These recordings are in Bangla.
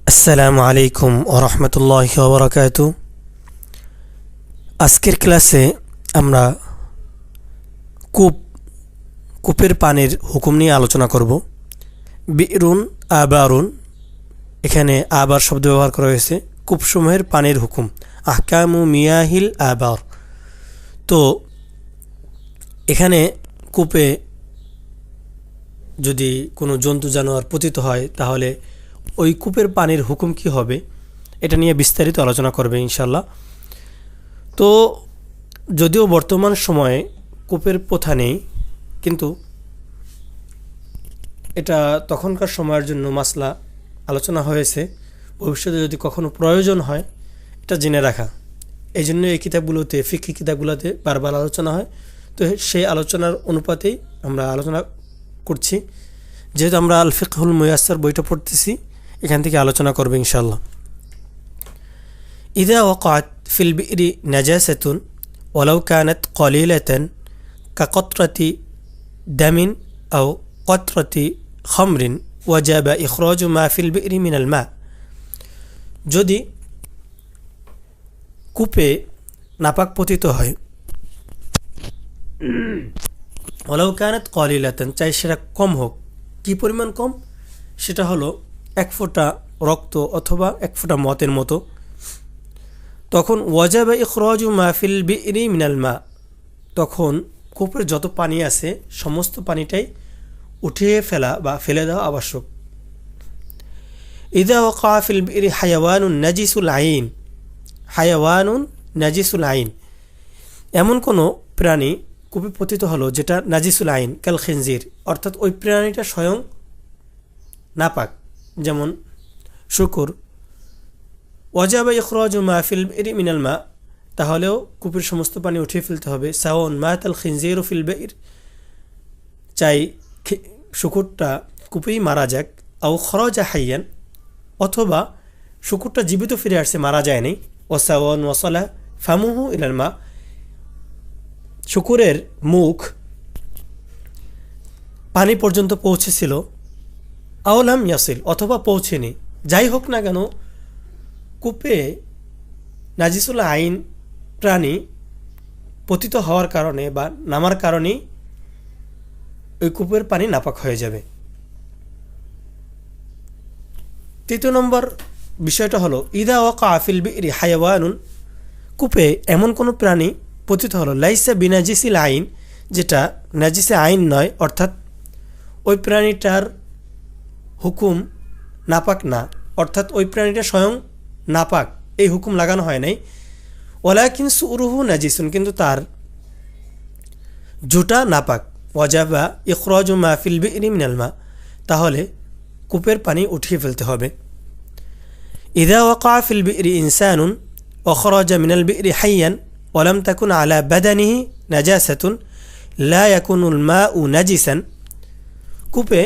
আসসালামু আলাইকুম ওরহমতুল্লাহি ওবরাকাতু। আজকের ক্লাসে আমরা কূপের পানির হুকুম নিয়ে আলোচনা করব। বিরুন আবারুন, এখানে আবার শব্দ ব্যবহার করা হয়েছে। কূপসমূহের পানির হুকুম, আহকামু মিয়াহিল আবার। তো এখানে কূপে যদি কোনো জন্তু জানোয়ার পতিত হয় তাহলে ওই কূপের পানির হুকুম কি হবে, এটা নিয়ে বিস্তারিত আলোচনা করবে ইনশাল্লাহ। তো যদিও বর্তমান সময়ে কূপের প্রথা নেই, কিন্তু এটা তখনকার সময়ের জন্য মাসলা আলোচনা হয়েছে। ভবিষ্যতে যদি কখনো প্রয়োজন হয় এটা জেনে রাখা, এই জন্য এই কিতাবগুলোতে, ফিকহি কিতাবগুলোতে বারবার আলোচনা হয়। তো সেই আলোচনার অনুপাতেই আমরা আলোচনা করছি। যেহেতু আমরা আল ফিকহুল মুয়াসসার বইটা পড়তেছি, এখান থেকে আলোচনা করবে ইনশাআল্লাহ। ইযা ওয়াকাত ফিল বি'রি নাজাসাতুন ওয়ালাউ কানাত কলিলাতান কাকতরাতি দামিন আও কতরাতি খামরিন ওয়াজাবা ইখরাজু মা ফিল বি'রি মিনাল মা। যদি কূপে নাপাক পতিত হয়, ওয়ালাউ কানাত কলিলাতান, চাই সেটা কম হোক। কি পরিমাণ কম? সেটা হলো 1 ফোঁটা রক্ত অথবা 1 ফোঁটা মতের মতো। তখন ওয়াজাবা ইখরাজু মা ফিল বি'রি মিনাল মা, তখন কূপের যত পানি আছে সমস্ত পানিটাই উঠিয়ে ফেলা বা ফেলে দেওয়া আবশ্যক। ইযা ওয়াকা ফিল বি'রি হায়াওয়ানুন নাজিসুল আইন, হায়াওয়ানুন নাজিসুল আইন, এমন কোনো প্রাণী কূপে পতিত হলো যেটা নাজিসুল আইন, কাল খিনজির, অর্থাৎ ওই প্রাণীটা স্বয়ং নাপাক, যেমন শুকুর। ওয়াজাবা ইখরাজু মা ফিল বি'রি মিনাল মা, তাহলেও কূপের সমস্ত পানি উঠিয়ে ফেলতে হবে। সাওয়ান মাতাল খিনজিরু ফিল বি'র, চাই শুকুরটা কূপেই মারা যাক। আও খরাজা হাইয়ান, অথবা শুকুরটা জীবিত ফিরে আসছে, মারা যায়নি। ওয়াসাওয়ান ওয়াসালা ফামুহু ইলাল মা, শুকুরের মুখ পানি পর্যন্ত পৌঁছেছিল। আওলাম ইয়াসিল, অথবা পৌঁছেনি। যাই হোক না কেন, কূপে নাজিসুল আইন প্রাণী পতিত হওয়ার কারণে বা নামার কারণেই ওই কূপের পানি নাপাক হয়ে যাবে। তৃতীয় নম্বর বিষয়টা হলো ইদা ওয়াকা ফিল বি'রি হায়াওয়ানুন, কূপে এমন কোনো প্রাণী পতিত হলো লাইসা বিনাজিসিল আইন, যেটা নাজিসে আইন নয়, অর্থাৎ ওই প্রাণীটার হুকুম নাপাক না, অর্থাৎ ওই প্রাণীটা স্বয়ং নাপাক, এই হুকুম লাগানো হয় নাই। ওয়ালাকিন সুরুহু নাজিসুন, কিন্তু তার জুটা নাপাক। ওয়াজাবা ইখরাজু মা ফিল বি'রি মিনাল মা, তাহলে কূপের পানি উঠিয়ে ফেলতে হবে। ইযা ওয়াকা ফিল বি'রি ইনসানুন ওয়াখরাজা মিনাল বি'রি হাইয়ান ওয়ালাম তাকুন আলা বাদানিহি নাজাসাতুন লা ইয়াকুনুল মাউ নাজিসান, কূপে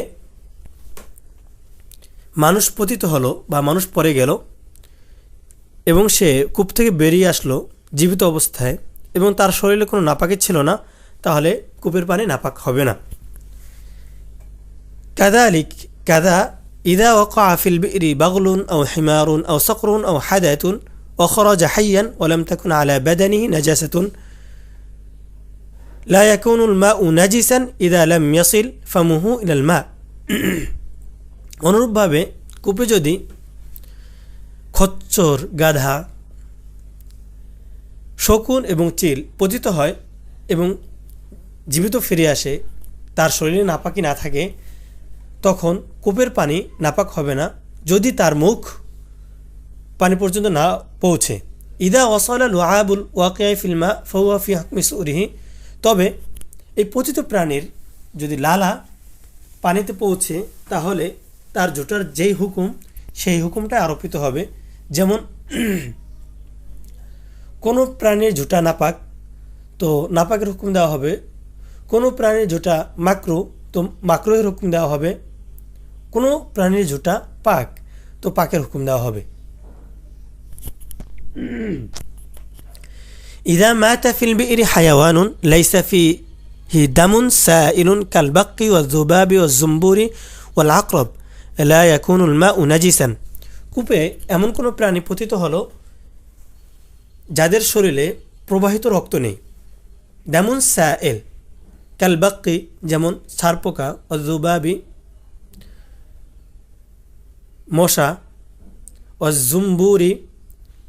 মানুষ পতিত হলো বা মানুষ পড়ে গেল এবং সে কূপ থেকে বেরিয়ে আসলো জীবিত অবস্থায় এবং তার শরীরে কোনো নাপাকি ছিল না, তাহলে কূপের পানি নাপাক হবে না। কাযালিক কাযা ইযা ওয়াকা ফিল বি'রি বাগলুন আও হিমারুন আও সাকরুন আও হাদাতুন ওয়া খরাজা হাইয়ান ওয়া লাম তাকুন আলা বাদানিহি নাজাসাতুন লা ইয়াকুনুল মাউ নাজিসান ইযা লাম ইয়াসিল ফামুহু ইলাল মা। অনুরূপভাবে কূপে যদি খচ্চর, গাধা, শকুন এবং চিল পতিত হয় এবং জীবিত ফিরে আসে, তার শরীরে নাপাকি না থাকে, তখন কূপের পানি নাপাক হবে না যদি তার মুখ পানি পর্যন্ত না পৌঁছে। ইদা ওয়াসালা লুআবুল ওয়াকিআ ফিল মা ফাহুয়া ফি হুকমি সুরিহি, তবে এই পতিত প্রাণীর যদি লালা পানিতে পৌঁছে তাহলে তার জুটার যেই হুকুম সেই হুকুমটা আরোপিত হবে। যেমন কোনো প্রাণীর জুটা নাপাক, তো নাপাকের হুকুম দেওয়া হবে। কোনো প্রাণীর জুটা মাকরু, তো মাকরুহের হুকুম দেওয়া হবে। কোনো প্রাণীর জুটা পাক, তো পাকের হুকুম দেওয়া হবে। ইযা মাতা ফিল বি'রি হায়াওয়ানুন লাইসা ফিহি দামুন সাইলুন কাল বাক্কি ওয়াজ যুবাবি ওয়াজ জুমবুরি ওয়াল আকরাব লা ইয়াকুনুল মাউ নাজিসান, কূপে এমন কোনো প্রাণী পতিত হলো যাদের শরীরে প্রবাহিত রক্ত নেই, যেমন সায়েল কালবাক্কি যেমন ছারপোকা, অজুবাবি মশা, অজুম্বুরি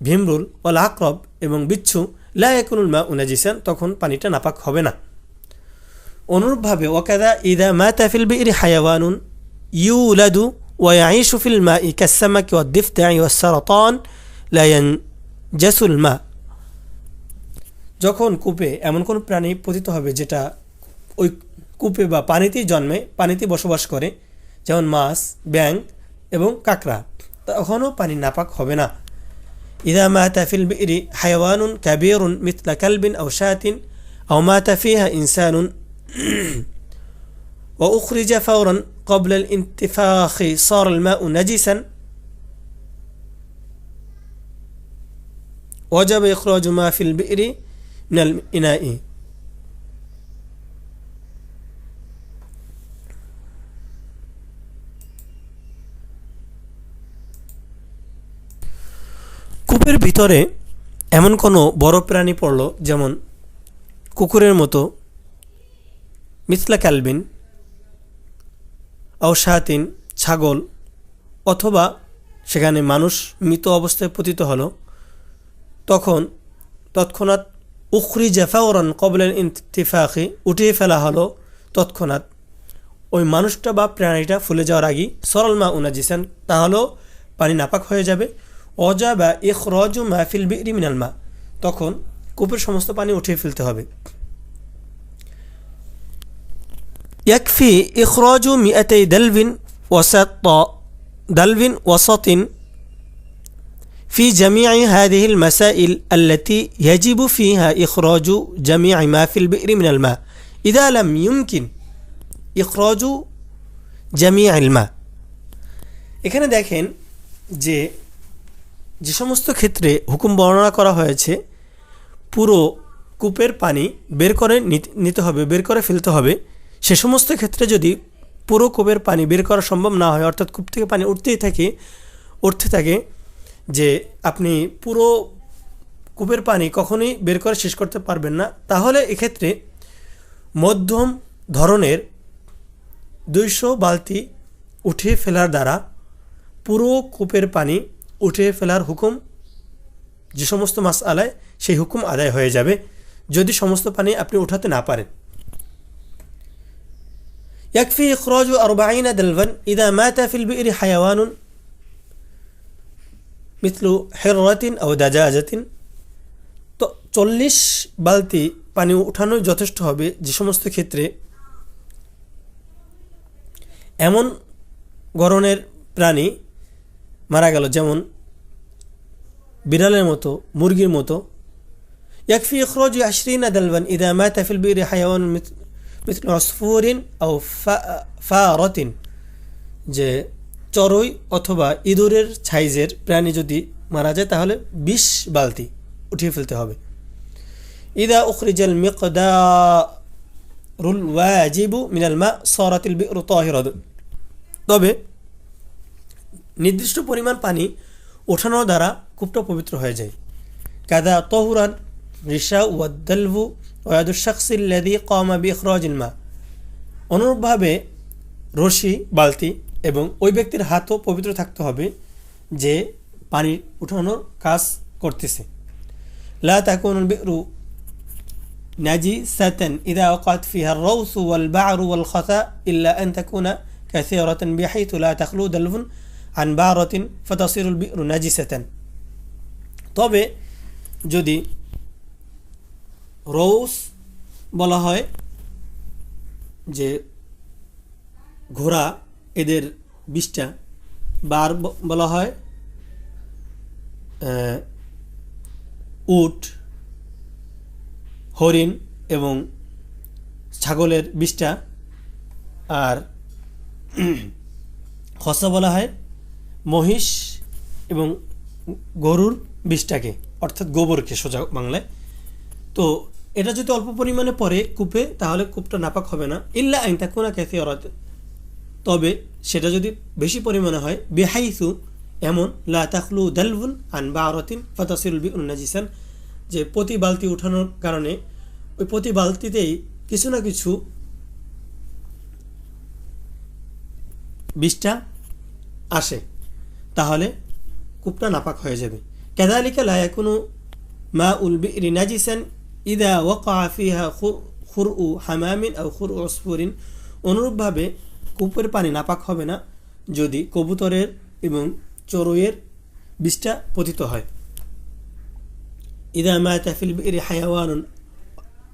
ভীমরুল, অল আকরব এবং বিচ্ছু, লা ইয়াকুনুল মা উনাজিসান, তখন পানিটা নাপাক হবে না। অনুরূপভাবে ওয়াকাদা ইদা মাতা ফিল বি'রি হায়াওয়ানুন ইউলাদু ওয়া ইয়াঈশু ফিল মাই কাসসামাকি ওয়াদ-দিফদা'i ওয়াস-সারাতান লা ইয়ানজাসুল মা। যখন কূপে এমন কোন প্রাণী পতিত হবে যেটা ওই কূপে বা পানিতেই জন্মে, পানিতে বসবাস করে, যেমন মাছ, ব্যাঙ এবং কাঁকড়া, তখনও পানি নাপাক হবে না। ইদা মাতা ফিল বি'রি হায়াওয়ানুন কাবীরুন মিথলা কালবিন আও শাতিন আও মাতা ফিহা ইনসানুন وأخرج فورا قبل الانتفاخ صار الماء نجسا وجب إخراج ما في البئر من الإناء। কূপের ভিতরে এমন কোনো বড় প্রাণী পড়ল, যেমন কুকুরের মতো, মিথলা ক্যালবিন, আওশাতিন ছাগল, অথবা সেখানে মানুষ মৃত অবস্থায় পতিত হলো, তখন তৎক্ষণাৎ উখরিজা ফাওরান ক্বাবলা ইনতিফাখি, উঠিয়ে ফেলা হলো তৎক্ষণাৎ ওই মানুষটা বা প্রাণীটা ফুলে যাওয়ার আগেই, সরাল মা উনাজিসান, তাহলেও পানি নাপাক হয়ে যাবে। ওয়াজাবা ইখরাজু মা ফিল বি'রি মিনাল মা, তখন কূপের সমস্ত পানি উঠিয়ে ফেলতে হবে। ইয়াকফি ইখরাজু 200 دلو وسط في جميع هذه المسائل التي يجب فيها إخراج جميع ما في البئر من الماء إذا لم يمكن إخراج جميع الماء। এখানে দেখেন যে যে সমস্ত ক্ষেত্রে হুকুম বর্ণনা করা হয়েছে পুরো কূপের পানি বের করে নিতে হবে, বের করে ফেলতে হবে, সে সমস্ত ক্ষেত্রে যদি পুরো কূপের পানি বের করা সম্ভব না হয়, অর্থাৎ কূপ থেকে পানি উঠতে থাকে যে আপনি পুরো কূপের পানি কখনোই বের করে শেষ করতে পারবেন না, তাহলে এক্ষেত্রে মধ্যম ধরনের 200 বালতি উঠিয়ে ফেলার দ্বারা পুরো কূপের পানি উঠিয়ে ফেলার হুকুম, যে সমস্ত মাসআলায় সেই হুকুম আদায় হয়ে যাবে যদি সমস্ত পানি আপনি উঠাতে না পারেন। يكفي إخراج 40 دلوا إذا مات في البئر حيوان مثل حرة أو دجاجة। তো 40 বালতি পানি উঠানো যথেষ্ট হবে যে সমস্ত ক্ষেত্রে এমন গড়নের প্রাণী মারা গেল, যেমন বিড়ালের মতো, মুরগির মতো। يكفي إخراج 20 دلوا إذا مات في البئر حيوان مثل عصفور أو فارة، যে চড়ুই অথবা ইঁদুরের সাইজের প্রাণী যদি মারা যায় তাহলে 20 বালতি উঠিয়ে ফেলতে হবে। إذا أخرج المقدار الواجب من الماء صارت البئر طاهرة। তবে নির্দিষ্ট পরিমাণ পানি ওঠানোর দ্বারা কূপটা পবিত্র হয়ে যায়। কাদা তহুরান রিশা ওয়াদ্দালভু ওয়াদুশ শাখসি আল্লাযী কামা বিইখরাজিল মা। অনুরূপভাবে রশি, বালতি এবং ওই ব্যক্তির হাতও পবিত্র থাকতে হবে যে পানি উঠানোর কাজ করতেছে। লা তাকুনুল বি'রু নাজিসাতান ইযা ওয়াকাত ফিহা আর-রাউসু ওয়াল বা'রু ওয়াল খাতা ইল্লা আন তাকুনা কাসীরাতান বিহাইথু লা তাখলু দালভুন আন বা'রাতিন ফাতাসিরুল বি'রু নাজিসাতান। তবে যদি রৌস বলা হয় যে ঘোড়া, এদের 20টা, বার বলা হয় উট, হরিণ এবং ছাগলের 20টা, আর খসা বলা হয় মহিষ এবং গরুর 20টাকে, অর্থাৎ গোবরকে সোজা বাংলায়। তো এটা যদি অল্প পরিমাণে পড়ে কূপে তাহলে কূপটা নাপাক হবে না। ইল্লা আন তাকুনা কাসীরাত, তবে সেটা যদি বেশি পরিমাণে হয়, বিহাইসু এমন লা তাখলু দালবুন আন বারাতিন ফাতাসিল বিউন নাজিসান, যে প্রতি বালতি উঠানোর কারণে ওই প্রতি বালতিতেই কিছু না কিছু বিষটা আসে, তাহলে কূপটা নাপাক হয়ে যাবে। কাযালিকা লা ইয়াকুনু মাউল বি'রি নাজিসান ইযা ওয়াকা ফিহা খুরউ হামামিন আও খুরউ উসফুরিন, অনুরূপভাবে কূপের পানি নাপাক হবে না যদি কবুতরের এবং চড়ুইয়ের বিষটা পতিত হয়। ইযা মাতা ফিল বি'রি হায়াওয়ানুন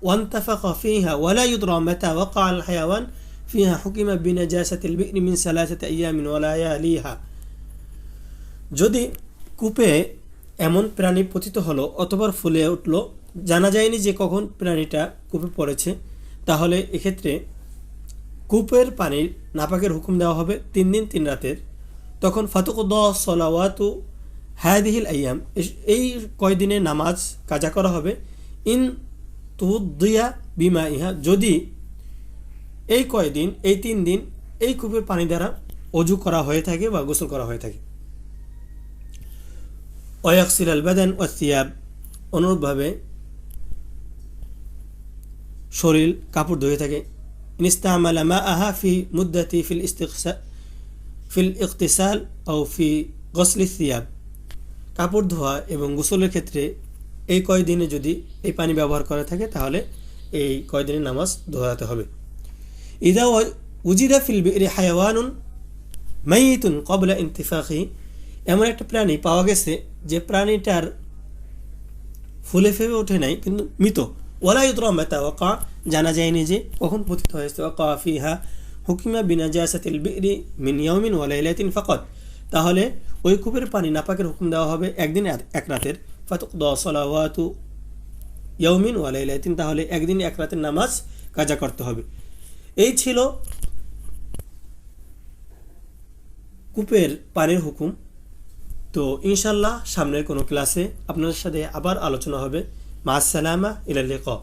ওয়ান্তাফাকা ফিহা ওয়ালা ইউদরা মাতা ওয়াকা আল হায়াওয়ান ফিহা হুকিমা বিনাজাসাতিল বি'রি মিন সালাসাতি আইয়ামিন ওয়া লায়ালিহা, যদি কূপে এমন প্রাণী পতিত হলো অথবা ফুলে উঠল, জানা যায়নি যে কখন প্রাণীটা কূপে পড়েছে, তাহলে এক্ষেত্রে কূপের পানির নাপাকের হুকুম দেওয়া হবে 3 দিন 3 রাতের। তখন ফাতুকুদ্দা সলাওয়াতু হাদিহিল আইয়াম, এই কয়দিনের নামাজ কাজা করা হবে। ইন তুদ্দিয়া বিমা ইহা, যদি এই কয়দিন, এই 3 দিন এই কূপের পানি দ্বারা অজু করা হয়ে থাকে বা গোসল করা হয়ে থাকে। ওয়াকসিল আল বাদান ওয়া সিয়াব, অনুরূপভাবে শরীর কাপড় ধুয়ে থাকে। ইনস্তামালা মাআহা ফি মুদ্দাতি ফিল ইগতিসাল আও ফি গসলি সিয়াব, কাপড় ধোয়া এবং গোসলের ক্ষেত্রে এই কয়দিনে যদি এই পানি ব্যবহার করে থাকে তাহলে এই কয়দিনের নামাজ দোহরাতে হবে। ইদা উজিদা ফিল বি'রি হায়াওয়ানুন মাইতুন ক্বাবলা ইনতিফাখি, এমন একটা প্রাণী পাওয়া গেছে যে প্রাণীটার ফুলে ফেপে ওঠে নাই কিন্তু মৃত, ওয়ালা ইউদরা মাতা ওয়াকা, জানা যায়নি যে কখন পতিত হয়েছে। ওয়াকা ফিহা হুকিমা বিনাজাসাতিল বি'রি মিন ইয়াউমিন ওয়া লাইলাতিন ফাকাত, তাহলে ওই কূপের পানি নাপাকের হুকুম দেওয়া হবে একদিন এক রাতের। ফাতুকদা সালাওয়াতু ইয়াউমিন ওয়া লাইলাতিন, তাহলে একদিন এক রাতের নামাজ কাজা করতে হবে। এই ছিল কূপের পানির হুকুম। তো ইনশাল্লাহ সামনের কোনো ক্লাসে আপনাদের সাথে আবার আলোচনা হবে। মা আসসালামা ইলা লিকা।